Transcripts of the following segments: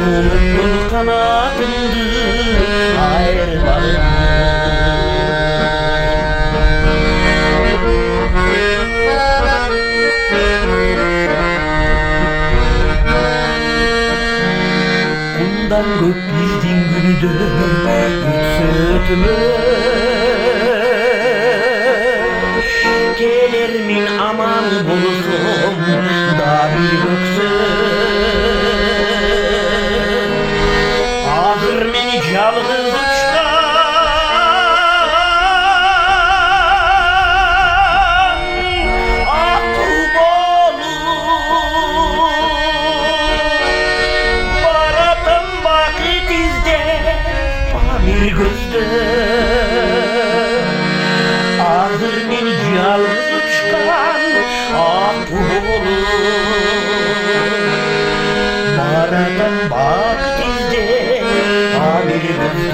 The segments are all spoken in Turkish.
Mutluluk kanatımdı ayrılalım. Kumdan gök bizdin günüdür yükseltme. Gelirmin aman bulsun da bir göksün. Hazır beni yalnız uçtan akıl olur. Baratım vakit izde bir gözde. Hazır beni yalnız uçtan akıl olur. Baratım vakit izde bir gözde.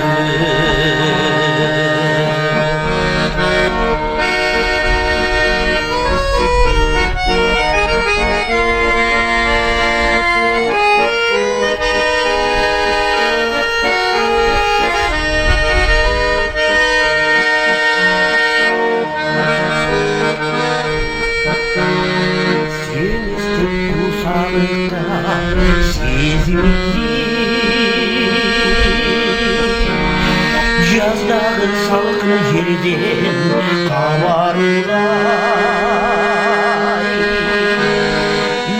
Yazdağın salkını yerden kavarlar.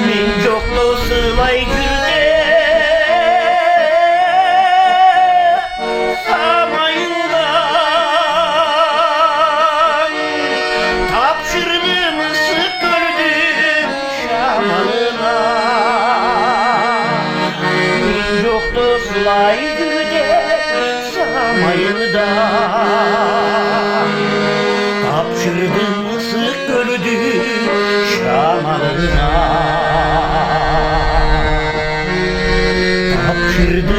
Men joklu sılay gürde samayından tapşırdım sık gördüm şamanına. Men joklu sılay gürde samayından tapşırdım sık gördüm şamanına. Tapşırdım